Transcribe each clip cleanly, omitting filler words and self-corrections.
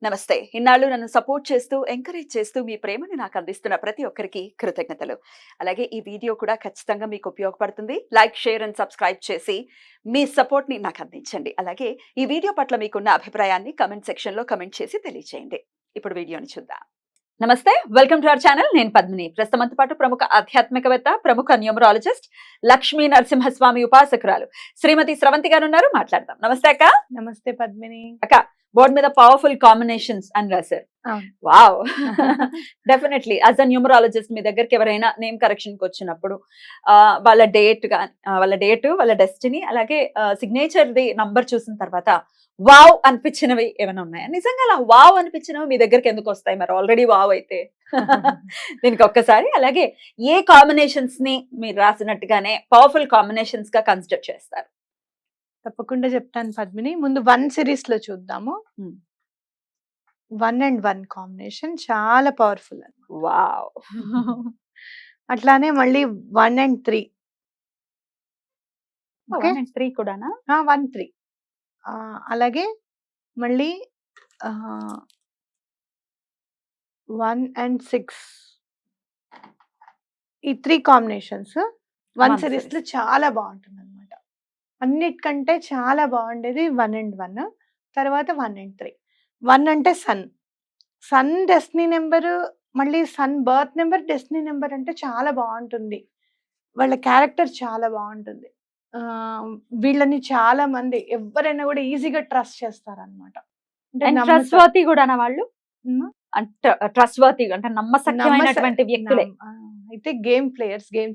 నమస్తే. ఇన్నాళ్ళు నన్ను సపోర్ట్ చేస్తూ, ఎంకరేజ్ చేస్తూ మీ ప్రేమని నాకు అందిస్తున్న ప్రతి ఒక్కరికి కృతజ్ఞతలు. అలాగే ఈ వీడియో కూడా ఖచ్చితంగా మీకు ఉపయోగపడుతుంది. లైక్, షేర్ అండ్ సబ్స్క్రైబ్ చేసి మీ సపోర్ట్‌ని నాకు అందించండి. అలాగే ఈ వీడియో పట్ల మీకున్న అభిప్రాయాన్ని కామెంట్ సెక్షన్‌లో కామెంట్ చేసి తెలియజేయండి. ఇప్పుడు వీడియోని చూద్దాం. నమస్తే. Welcome to our channel. నేను పద్మిని. ప్రస్తుతంతో పాటు ప్రముఖ ఆధ్యాత్మికవేత్త, ప్రముఖ న్యూమరాలజిస్ట్, లక్ష్మీ నరసింహస్వామి ఉపాసకురాలు శ్రీమతి స్రవంతి గారు ఉన్నారు. మాట్లాడదాం. నమస్తే అక్క. నమస్తే పద్మిని. అక్క, బోర్డు మీద పవర్ఫుల్ కాంబినేషన్స్ అని రాశారు. Wow. Definitely as a numerologist మీ దగ్గరికి ఎవరైనా నేమ్ కరెక్షన్ కి వచ్చినప్పుడు వాళ్ళ డేట్ వాళ్ళ డెస్టినీ అలాగే సిగ్నేచర్ ది నంబర్ చూసిన తర్వాత వావ్ అనిపించినవి ఏమైనా ఉన్నాయా? నిజంగా అలా వావ్ అనిపించినవి మీ దగ్గరికి ఎందుకు వస్తాయి? మరి ఆల్రెడీ వావ్ అయితే దీనికి ఒక్కసారి అలాగే ఏ కాంబినేషన్స్ ని మీరు రాసినట్టుగానే పవర్ఫుల్ కాంబినేషన్స్ గా కన్సిడర్ చేస్తారు? తప్పకుండా చెప్తాను పద్మిని. ముందు 1 సిరీస్ లో చూద్దాము. 1 and 1 కాంబినేషన్ చాలా పవర్ఫుల్. వావ్. అట్లానే మళ్ళీ 1 and 3. ఓకే, 3 కూడానా? 1, 3. అలాగే మళ్ళీ 1 and 6. ఈ 3 కాంబినేషన్స్ 1 సిరీస్ లో చాలా బాగుంటుంది అనమాట. అన్నిటికంటే చాలా బాగుండేది 1 and 1, తర్వాత 1 and 3. 1 అంటే సన్ డెస్టినీ నెంబర్, మళ్ళీ sun birth number, destiny number అంటే చాలా బాగుంటుంది. వాళ్ళ క్యారెక్టర్ చాలా బాగుంటుంది. వీళ్ళని చాలా మంది ఎవరైనా కూడా ఈజీగా ట్రస్ట్ చేస్తారనమాట. ట్రస్ట్వర్తీ కూడా వాళ్ళు ట్రస్ట్వర్తీ అంటే నమ్మసక్యమైనటువంటి వ్యక్తులే. అయితే గేమ్ ప్లేయర్స్, గేమ్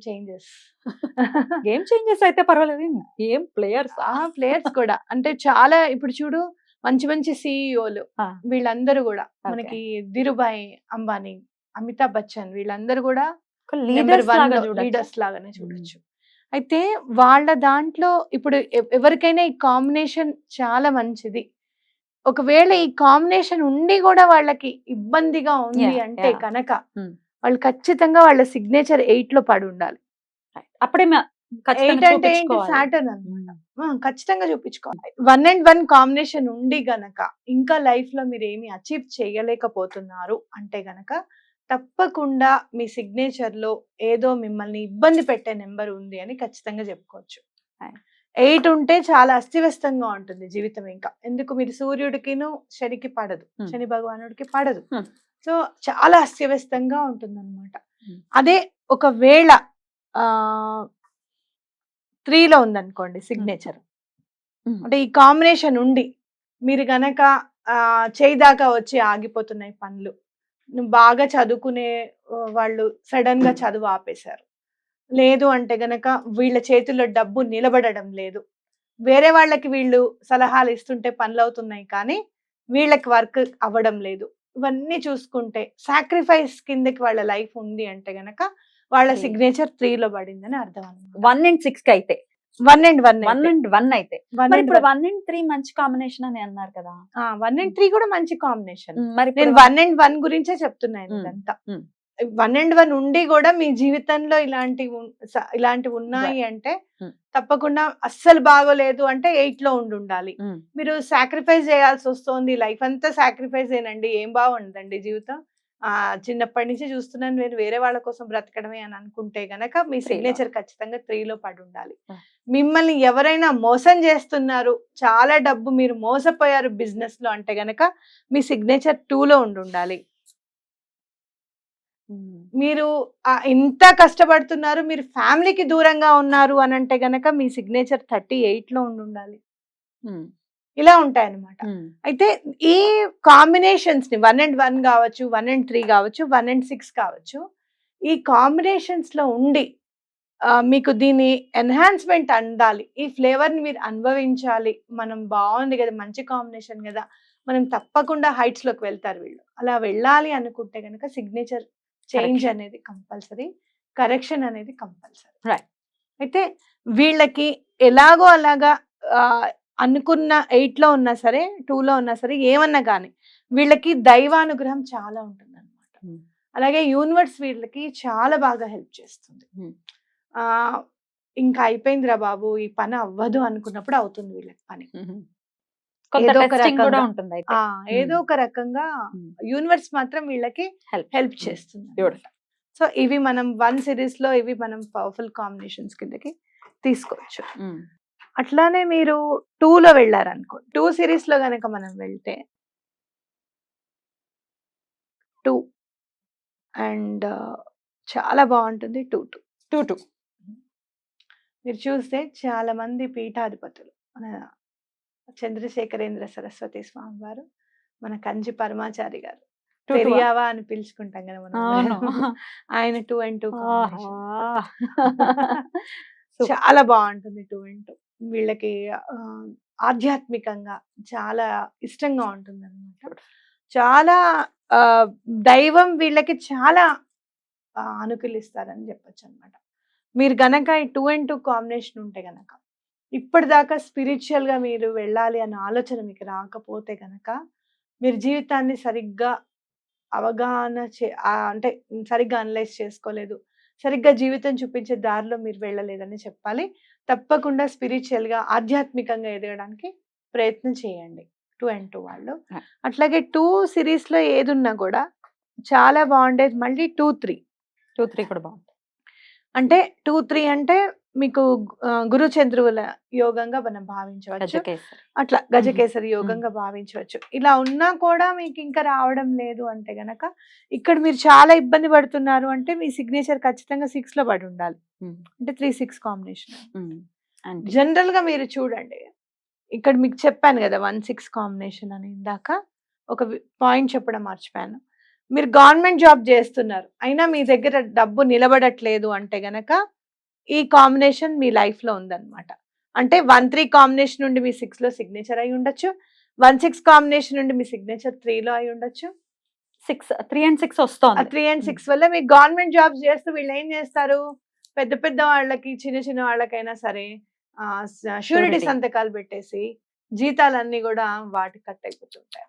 చేంజెస్ అయితే పర్వాలేదు. గేమ్ ప్లేయర్స్ కూడా అంటే చాలా. ఇప్పుడు చూడు, మంచి మంచి సిఇఓలు వీళ్ళందరూ కూడా మనకి ధీరుభాయ్ అంబానీ, అమితాబ్ బచ్చన్ వీళ్ళందరూ కూడా లీడర్స్ లాగానే చూడొచ్చు. అయితే వాళ్ళ దాంట్లో ఇప్పుడు ఎవరికైనా ఈ కాంబినేషన్ చాలా మంచిది. ఒకవేళ ఈ కాంబినేషన్ ఉండి కూడా వాళ్ళకి ఇబ్బందిగా ఉంది అంటే కనుక వాళ్ళు ఖచ్చితంగా వాళ్ళ సిగ్నేచర్ 8 లో పడి ఉండాలి. అప్పుడే 8 అంటే సాటర్న్ అన్నమాట. ఖచ్చితంగా చూపించుకోవాలి. 1 and 1 కాంబినేషన్ ఉండి గనక ఇంకా లైఫ్ లో మీరు ఏమి అచీవ్ చేయలేకపోతున్నారు అంటే గనక తప్పకుండా మీ సిగ్నేచర్ లో ఏదో మిమ్మల్ని ఇబ్బంది పెట్టే నెంబర్ ఉంది అని ఖచ్చితంగా చెప్పుకోవచ్చు. 8 ఉంటే చాలా అస్తవ్యస్తంగా ఉంటుంది జీవితం. ఇంకా ఎందుకు, మీరు సూర్యుడికిను శనికి పడదు, శని భగవానుడికి పడదు. సో చాలా అస్తవ్యస్తంగా ఉంటుంది అనమాట. అదే ఒకవేళ 3 లో ఉందనుకోండి సిగ్నేచర్, అంటే ఈ కాంబినేషన్ ఉండి మీరు గనక చేయిదాకా వచ్చి ఆగిపోతున్నాయి పనులు, బాగా చదువుకునే వాళ్ళు సడన్ గా చదువు ఆపేశారు, లేదు అంటే గనక వీళ్ళ చేతుల్లో డబ్బు నిలబడడం లేదు, వేరే వాళ్ళకి వీళ్ళు సలహాలు ఇస్తుంటే పనులు అవుతున్నాయి కానీ వీళ్ళకి వర్క్ అవ్వడం లేదు, ఇవన్నీ చూసుకుంటే సాక్రిఫైస్ కిందకి వాళ్ళ లైఫ్ ఉంది అంటే గనక వాళ్ళ సిగ్నేచర్ 3 లో పడిందని అర్థం అన్నమాట. 1 and 6 అయితే 1 and 1 అయితే ఇప్పుడు 1 and 3 మంచి కాంబినేషన్ అని అన్నారు కదా. 1 and 3 కూడా మంచి కాంబినేషన్. మరి నేను 1 and 1 గురించే చెప్తున్నాను ఇదంతా. 1 and 1 ఉండి కూడా మీ జీవితంలో ఇలాంటివి ఉన్నాయి అంటే తప్పకుండా అస్సలు బాగోలేదు అంటే 8 లో ఉండాలి. మీరు సాక్రిఫైస్ చేయాల్సి వస్తుంది, లైఫ్ అంతా సాక్రిఫైస్ ఏనండి, ఏం బాగుండదండి జీవితం, చిన్నప్పటి నుంచి చూస్తున్నాను నేను వేరే వాళ్ళ కోసం బ్రతకడమే అని అనుకుంటే గనక మీ సిగ్నేచర్ ఖచ్చితంగా 3 లో పడి ఉండాలి. మిమ్మల్ని ఎవరైనా మోసం చేస్తున్నారు, చాలా డబ్బు మీరు మోసపోయారు బిజినెస్ లో అంటే గనక మీ సిగ్నేచర్ 2 లో ఉండాలి. మీరు ఎంత కష్టపడుతున్నారు, మీరు ఫ్యామిలీకి దూరంగా ఉన్నారు అని అంటే గనక మీ సిగ్నేచర్ 38 లో ఉండాలి. ఇలా ఉంటాయన్నమాట. అయితే ఈ కాంబినేషన్స్ ని 1 and 1 కావచ్చు, 1 and 3 కావచ్చు, 1 and 6 కావచ్చు, ఈ కాంబినేషన్స్ లో ఉండి మీకు దీని ఎన్హాన్స్మెంట్ అందాలి, ఈ ఫ్లేవర్ ని మీరు అనుభవించాలి, మనం బాగుంది కదా, మంచి కాంబినేషన్ కదా, మనం తప్పకుండా హైట్స్ లోకి వెళ్తారు వీళ్ళు. అలా వెళ్ళాలి అనుకుంటే కనుక సిగ్నేచర్ చేంజ్ అనేది కంపల్సరీ, కరెక్షన్ అనేది కంపల్సరీ. అయితే వీళ్ళకి ఎలాగో అలాగా అనుకున్న 8 లో ఉన్నా సరే, 2 లో ఉన్నా సరే, ఏమన్నా కానీ వీళ్ళకి దైవానుగ్రహం చాలా ఉంటుంది అనమాట. అలాగే యూనివర్స్ వీళ్ళకి చాలా బాగా హెల్ప్ చేస్తుంది. ఇంకా అయిపోయిందిరా బాబు, ఈ పని అవ్వదు అనుకున్నప్పుడు అవుతుంది వీళ్ళకి పని. కొంత ఏదో ఒక టెస్టింగ్ కూడా రకంగా. ఉంటుంది అయితే. ఏదో ఒక రకంగా Hmm. యూనివర్స్ మాత్రం వీళ్ళకి Help. హెల్ప్ చేస్తుంది. Beautiful. సో ఇవి మనం 1 సిరీస్ లో ఇవి మనం పవర్ఫుల్ కాంబినేషన్స్ కిందకి తీసుకోవచ్చు. Hmm. అట్లానే మీరు 2 లో వెళ్ళారనుకో, 2 సిరీస్ లో గనక మనం వెళ్తే 2 అండ్ చాలా బాగుంటుంది 2-2. 2-2. మీరు చూస్తే చాలా మంది పీఠాధిపతులు, మన చంద్రశేఖరేంద్ర సరస్వతి స్వామి వారు, మన కంచి పరమాచారి గారు, 2-2. పెరియావా అని పిలుచుకుంటాం కదా మనం అవును. ఆయన 2-2 కాంబినేషన్ ఆహా. Super. చాలా బాగుంటుంది 2-2. వీళ్ళకి ఆధ్యాత్మికంగా చాలా ఇష్టంగా ఉంటుంది అనమాట. చాలా దైవం వీళ్ళకి చాలా అనుకూలిస్తారని చెప్పొచ్చు అనమాట. మీరు గనక ఈ 2-2 కాంబినేషన్ ఉంటే గనక, ఇప్పటిదాకా స్పిరిచువల్ గా మీరు వెళ్ళాలి అన్న ఆలోచన మీకు రాకపోతే గనక, మీరు జీవితాన్ని సరిగ్గా అవగాహన అంటే సరిగ్గా అనలైజ్ చేసుకోలేదు, సరిగ్గా జీవితం చూపించే దారిలో మీరు వెళ్ళలేదని చెప్పాలి. తప్పకుండా స్పిరిచువల్ గా ఆధ్యాత్మికంగా ఎదగడానికి ప్రయత్నం చేయండి 2-2 వాళ్ళు. అట్లాగే 2 సిరీస్ లో ఏదున్నా కూడా చాలా బాగుండేది. మళ్ళీ 2-3 2-3 కూడా బాగుంది. అంటే 2-3 అంటే మీకు గురు చంద్రువుల యోగంగా మనం భావించవచ్చు. గజకేసరి. అట్లా గజకేసరి యోగంగా భావించవచ్చు. ఇలా ఉన్నా కూడా మీకు ఇంకా రావడం లేదు అంటే గనక, ఇక్కడ మీరు చాలా ఇబ్బంది పడుతున్నారు అంటే మీ సిగ్నేచర్ ఖచ్చితంగా 6 లో పడి ఉండాలి. Hmm. అంటే 3-6 కాంబినేషన్. Hmm. అంటే జనరల్ గా మీరు చూడండి, ఇక్కడ మీకు చెప్పాను కదా 1-6 కాంబినేషన్ అని. ఇందాక ఒక పాయింట్ చెప్పడం మర్చిపోయాను. మీరు గవర్నమెంట్ జాబ్ చేస్తున్నారు, అయినా మీ దగ్గర డబ్బు నిలబడట్లేదు అంటే గనక ఈ కాంబినేషన్ మీ లైఫ్ లో ఉందన్నమాట. అంటే 1-3 కాంబినేషన్ నుండి మీ 6 లో సిగ్నేచర్ అయి ఉండొచ్చు, 1-6 కాంబినేషన్ నుండి మీ సిగ్నేచర్ 3 లో అయి ఉండొచ్చు. 3 and 6 వస్తోంది. 3 and 6 వల్ల మీకు గవర్నమెంట్ జాబ్స్ చేస్తూ వీళ్ళు ఏం చేస్తారు, పెద్ద పెద్ద వాళ్ళకి చిన్న చిన్న వాళ్ళకైనా సరే షూరిటీ Surety. సంతకాలు పెట్టేసి జీతాలన్నీ కూడా వాటికి కట్ అయిపోతుంటాయి.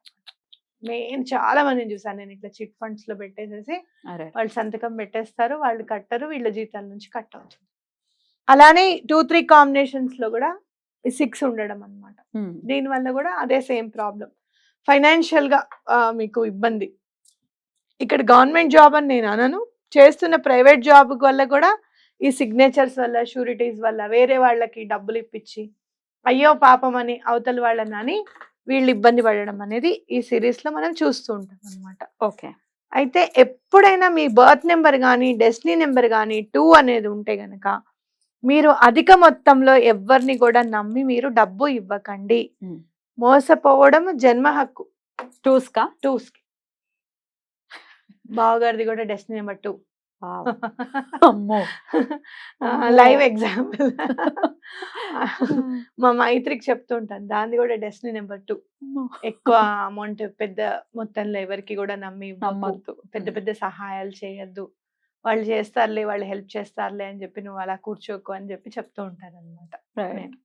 నేను చాలా మందిని చూసాను, నేను ఇట్లా చిట్ ఫండ్స్ లో పెట్టేసేసి అరే. వాళ్ళు సంతకం పెట్టేస్తారు, వాళ్ళు కట్టరు, వీళ్ళ జీతాల నుంచి కట్ అవుతుంది. అలానే 2-3 కాంబినేషన్స్ లో కూడా 6 ఉండడం అన్నమాట. Hmm. దీని వల్ల కూడా అదే సేమ్ ప్రాబ్లం, ఫైనాన్షియల్ గా మీకు ఇబ్బంది. ఇక్కడ గవర్నమెంట్ జాబ్ అని నేను అనను, చేస్తున్న ప్రైవేట్ జాబ్ వల్ల కూడా ఈ సిగ్నేచర్స్ వల్ల, షూరిటీస్ వల్ల వేరే వాళ్ళకి డబ్బులు ఇప్పించి అయ్యో పాపం అని అవతల వాళ్ళని అని వీళ్ళు ఇబ్బంది పడడం అనేది ఈ సిరీస్ లో మనం చూస్తూ ఉంటాం అన్నమాట. ఓకే. అయితే ఎప్పుడైనా మీ బర్త్ నెంబర్ కానీ డెస్టినీ నెంబర్ కానీ 2 అనేది ఉంటే గనక, మీరు అధిక మొత్తంలో ఎవరిని కూడా నమ్మి మీరు డబ్బు ఇవ్వకండి. Hmm. మోసపోవడం జన్మ హక్కు. 2s కా? 2s కి. బావగారిది కూడా డెస్టినీ నెంబర్ 2. Wow. అమ్మో. Live example. మా మైత్రికి చెప్తూ ఉంటాను, దాన్ని కూడా డెస్టినీ నెంబర్ 2. ఎక్కువ అమౌంట్ పెద్ద మొత్తంలో ఎవరికి కూడా నమ్మి ఇవ్వకు, నమ్మద్దు. పెద్ద పెద్ద సహాయాలు చేయొద్దు, వాళ్ళు చేస్తారులే, వాళ్ళు హెల్ప్ చేస్తారులే అని చెప్పి నువ్వు అలా కూర్చోకు అని చెప్పి చెప్తూ ఉంటాను అనమాట నేను.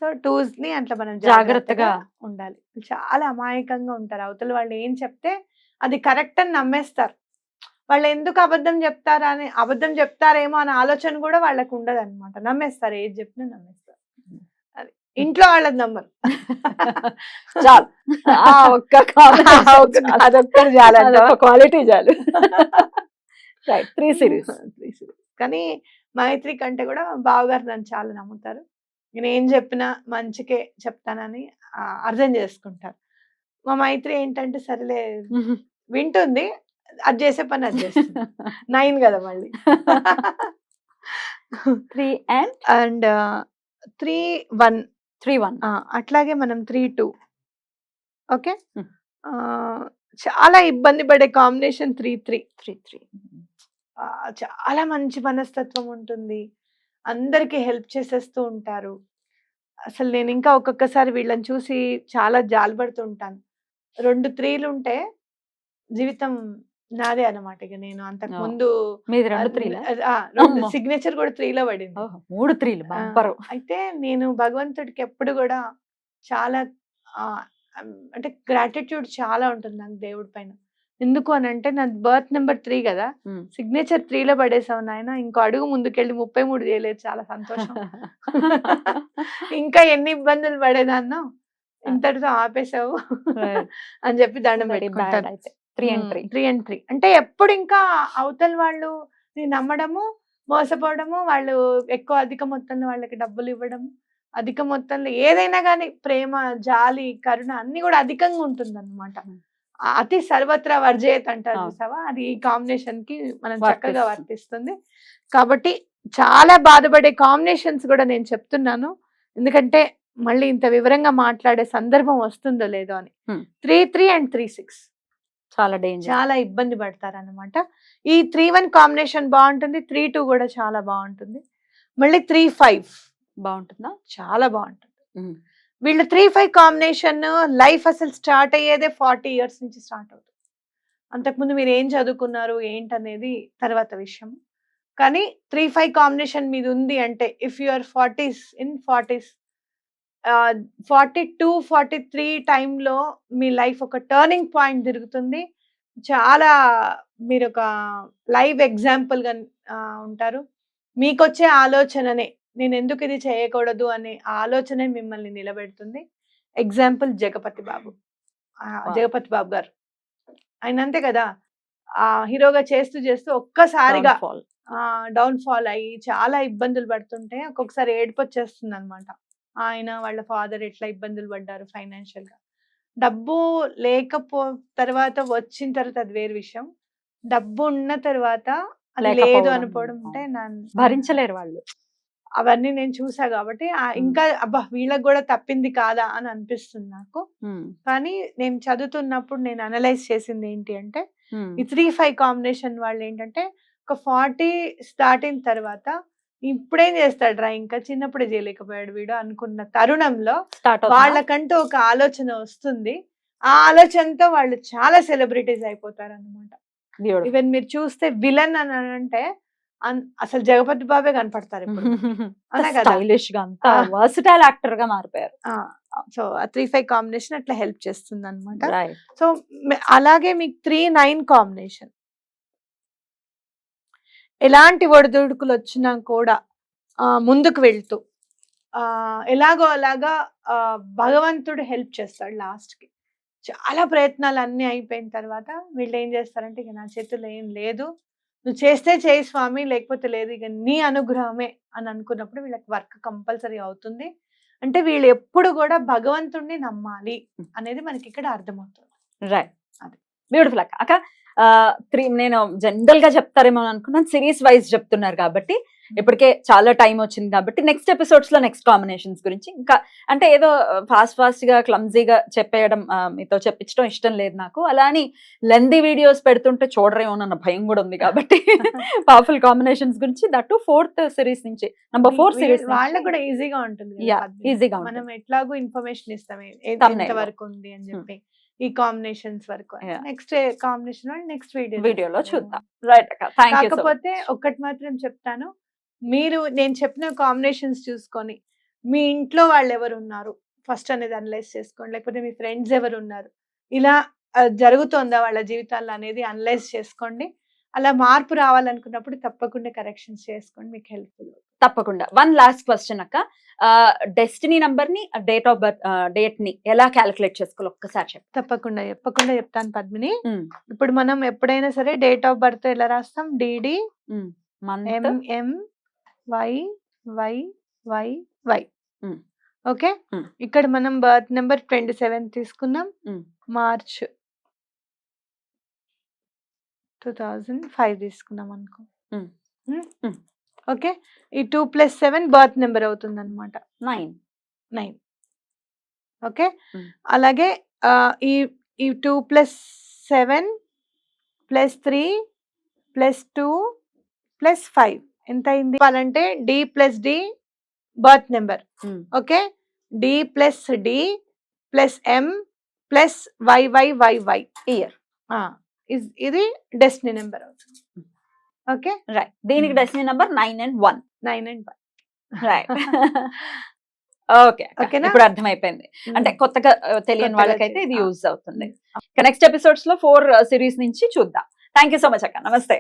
సో 2s ని అట్లా మనం జాగ్రత్తగా ఉండాలి. చాలా అమాయకంగా ఉంటారు, అవతల వాళ్ళు ఏం చెప్తే అది కరెక్ట్ అని నమ్మేస్తారు. వాళ్ళు ఎందుకు అబద్ధం చెప్తారా అని, అబద్ధం చెప్తారేమో అనే ఆలోచన కూడా వాళ్ళకు ఉండదు అనమాట. నమ్మేస్తారు, ఏది చెప్పినా నమ్మేస్తారు. అది ఇంట్లో వాళ్ళని నమ్మరు. చాలు. అదొక్కటి చాలు, క్వాలిటీ చాలు. రైట్. 3 సిరీస్. కానీ మైత్రి కంటే కూడా బావగారు నన్ను చాలా నమ్ముతారు. నేను ఏం చెప్పినా మంచికే చెప్తానని అర్థం చేసుకుంటారు. మా మైత్రి ఏంటంటే సరేలే వింటుంది, అది చేసే పని అది చేస్తుంది. 9 కదా మళ్ళీ. 3 అండ్ 3-1. 3-1. అట్లాగే మనం 3-2. ఓకే. చాలా ఇబ్బంది పడే కాంబినేషన్ 3-3. 3-3. చాలా మంచి మనస్తత్వం ఉంటుంది, అందరికి హెల్ప్ చేసేస్తూ ఉంటారు. అసలు నేను ఇంకా ఒక్కొక్కసారి వీళ్ళని చూసి చాలా జాలిపడుతూ ఉంటాను. 2 3లు ఉంటే జీవితం నాదే అన్నమాట. ఇక నేను అంతకు ముందు మీది 2 3లా? సిగ్నేచర్ కూడా 3 లో పడింది. 3 3లు బంపరు. అయితే నేను భగవంతుడికి ఎప్పుడు కూడా చాలా అంటే గ్రాటిట్యూడ్ చాలా ఉంటుంది నాకు దేవుడి పైన. ఎందుకు అని అంటే నా బర్త్ నెంబర్ 3 కదా, సిగ్నేచర్ 3 లో పడేసావు నాయన, ఇంకో అడుగు ముందుకెళ్ళి 33 చేయలేదు, చాలా సంతోషం. ఇంకా ఎన్ని ఇబ్బందులు పడేదాన్నో ఇంతటితో ఆపేసావు Right. అని చెప్పి దండం Very bad పెట్టుకుంటారు. అయితే 3 and 3. 3 and 3 అంటే ఎప్పుడు ఇంకా అవతల వాళ్ళు నమ్మడము, మోసపోవడము, వాళ్ళు ఎక్కువ అధిక మొత్తంలో వాళ్ళకి డబ్బులు ఇవ్వడము, అధిక మొత్తంలో ఏదైనా కానీ ప్రేమ, జాలి, కరుణ అన్ని కూడా అధికంగా ఉంటుంది అనమాట. అతి సర్వత్రా వర్జయత్ అంటారు అవును. చూసావా, అది ఈ కాంబినేషన్ కి మనం చక్కగా వర్తిస్తుంది. వర్తిస్తుంది. కాబట్టి చాలా బాధపడే కాంబినేషన్స్ కూడా నేను చెప్తున్నాను, ఎందుకంటే మళ్ళీ ఇంత వివరంగా మాట్లాడే సందర్భం వస్తుందో లేదో అని. 3-3 and 3-6 చాలా డేంజర్. చాలా ఇబ్బంది పడతారు అనమాట. ఈ 3-1 కాంబినేషన్ బాగుంటుంది, 3-2 కూడా చాలా బాగుంటుంది. మళ్ళీ 3-5 బాగుంటుందా? చాలా బాగుంటుంది. వీళ్ళు 3-5 కాంబినేషన్ లైఫ్ అసలు స్టార్ట్ అయ్యేదే 40 years నుంచి స్టార్ట్ అవుతుంది. అంతకుముందు మీరు ఏం చదువుకున్నారు ఏంటనేది తర్వాత విషయం. కానీ 3-5 కాంబినేషన్ మీద ఉంది అంటే ఇఫ్ యువర్ 40s 42-43 టైంలో మీ లైఫ్ ఒక టర్నింగ్ పాయింట్ తిరుగుతుంది. చాలా మీరు ఒక లైవ్ ఎగ్జాంపుల్ గా ఉంటారు. మీకొచ్చే ఆలోచననే నేను ఎందుకు ఇది చేయకూడదు అనే ఆలోచనే మిమ్మల్ని నిలబెడుతుంది. ఎగ్జాంపుల్ జగపతి బాబు గారు. ఆయన అంతే కదా, ఆ హీరోగా చేస్తూ చేస్తూ ఒక్కసారిగా డౌన్ ఫాల్ అయ్యి చాలా ఇబ్బందులు పడుతుంటే ఒక్కొక్కసారి ఏడుపు వచ్చేస్తుంది అనమాట. ఆయన వాళ్ళ ఫాదర్ ఎట్లా ఇబ్బందులు పడ్డారు ఫైనాన్షియల్ గా. డబ్బు తర్వాత వచ్చిన తర్వాత అది వేరు విషయం. డబ్బు ఉన్న తర్వాత అది లేదు లేకపోవడం. అనుకోవడం అంటే భరించలేరు వాళ్ళు. అవన్నీ నేను చూసా కాబట్టి ఇంకా అబ్బా వీళ్ళకి కూడా తప్పింది కాదా అని అనిపిస్తుంది నాకు. కానీ నేను చదువుతున్నప్పుడు నేను అనలైజ్ చేసింది ఏంటి అంటే ఈ 3-5 కాంబినేషన్ వాళ్ళు ఏంటంటే ఒక 40 దాటిన తర్వాత ఇప్పుడేం చేస్తాడు ఇంకా చిన్నప్పుడే చేయలేకపోయాడు వీడు అనుకున్న తరుణంలో వాళ్ళకంటూ ఒక ఆలోచన వస్తుంది. ఆ ఆలోచనతో వాళ్ళు చాలా సెలబ్రిటీస్ అయిపోతారు అనమాట. ఈవెన్ మీరు చూస్తే విలన్ అని అంటే అసలు జగపతి బాబే కనపడతారు ఇప్పుడు. స్టైలిష్ గా అంతా వర్సటైల్ యాక్టర్ గా మారిపోయారు. సో 3-5 కాంబినేషన్ అట్లా హెల్ప్ చేస్తుంది అనమాట. సో అలాగే మీకు 3-9 కాంబినేషన్ ఎలాంటి ఒడిదుడుకులు వచ్చినా కూడా ముందుకు వెళ్తూ ఎలాగో అలాగా భగవంతుడు హెల్ప్ చేస్తాడు లాస్ట్ కి. చాలా ప్రయత్నాలు అన్ని అయిపోయిన తర్వాత వీళ్ళు ఏం చేస్తారంటే ఇక నా చేతుల్లో ఏం లేదు, నువ్వు చేస్తే చేయి స్వామి, లేకపోతే లేదు, ఇక నీ అనుగ్రహమే అని అనుకున్నప్పుడు వీళ్ళకి వర్క్ కంపల్సరీ అవుతుంది. అంటే వీళ్ళు ఎప్పుడు కూడా భగవంతుడిని నమ్మాలి అనేది మనకి ఇక్కడ అర్థమవుతుంది. రైట్, అది బ్యూటిఫుల్ అక్క. 3 నేను జనరల్ గా చెప్తారేమో అనుకున్నాను, సిరీస్ వైజ్ చెప్తున్నారు కాబట్టి ఇప్పటికే చాలా టైం వచ్చింది కాబట్టి నెక్స్ట్ ఎపిసోడ్స్ లో నెక్స్ట్ కాంబినేషన్స్ గురించి ఇంకా అంటే ఏదో ఫాస్ట్ గా క్లమ్జీగా చెప్పేయడం మీతో చెప్పించడం ఇష్టం లేదు నాకు. అలా అని లెందీ వీడియోస్ పెడుతుంటే చూడరేమో అన్న భయం కూడా ఉంది కాబట్టి పవర్ఫుల్ కాంబినేషన్స్ గురించి దట్టు 4th సిరీస్ నుంచి నంబర్ 4 సిరీస్ వాళ్ళకి కూడా ఈజీగా ఉంటుంది. ఈజీగా మనం ఎట్లాగో ఇన్ఫర్మేషన్ ఇస్తామే ఎంత వరకు ఉంది అని చెప్పి ఈ కాంబినేషన్స్ వరకు. నెక్స్ట్ కాంబినేషన్ నెక్స్ట్ వీడియోలో చూద్దాం. రైట్ అక్క, థాంక్యూ. కాకపోతే ఒక్కటి మాత్రం చెప్తాను, మీరు నేను చెప్పిన కాంబినేషన్స్ చూసుకొని మీ ఇంట్లో వాళ్ళు ఎవరు ఉన్నారు ఫస్ట్ అనేది అనలైజ్ చేసుకోండి. లేకపోతే మీ ఫ్రెండ్స్ ఎవరు ఉన్నారు, ఇలా జరుగుతోందా వాళ్ళ జీవితాల్లో అనేది అనలైజ్ చేసుకోండి. అలా మార్పు రావాలనుకున్నప్పుడు తప్పకుండా కరెక్షన్స్ చేసుకోండి, మీకు హెల్ప్ఫుల్. తప్పకుండా. 1 లాస్ట్ క్వశ్చన్ అక్క, డెస్టినీ నంబర్ ని డేట్ ఆఫ్ బర్త్ డేట్ ని ఎలా క్యాలిక్యులేట్ చేసుకోవాలి ఒక్కసారి చెప్పండి. తప్పకుండా చెప్తాను పద్మిని. ఇప్పుడు మనం ఎప్పుడైనా సరే డేట్ ఆఫ్ బర్త్ ఎలా రాస్తాం, డిడి MMYYYY. ఓకే, ఇక్కడ మనం బర్త్ నెంబర్ 27 తీసుకున్నాం, మార్చ్ 2005 తీసుకున్నాం అనుకో. ఓకే, ఈ 2+7 బర్త్ నెంబర్ అవుతుంది అనమాట, 9. ఓకే, అలాగే ఈ 2+7 +3 +2 ఎంత అయింది అంటే D+D birth number. Okay, D+D +M +YYYY year, ఇది డెస్టినీ నెంబర్ అవుతుంది. Okay, right. దీనికి destiny number 9 and 1. Right. Okay, ఇప్పుడు అర్థమైపోయింది. అంటే కొత్తగా తెలియని వాళ్ళకైతే ఇది యూజ్ అవుతుంది. నెక్స్ట్ ఎపిసోడ్స్ లో 4 సిరీస్ నుంచి చూద్దాం. థ్యాంక్ యూ సో మచ్ అక్క. నమస్తే.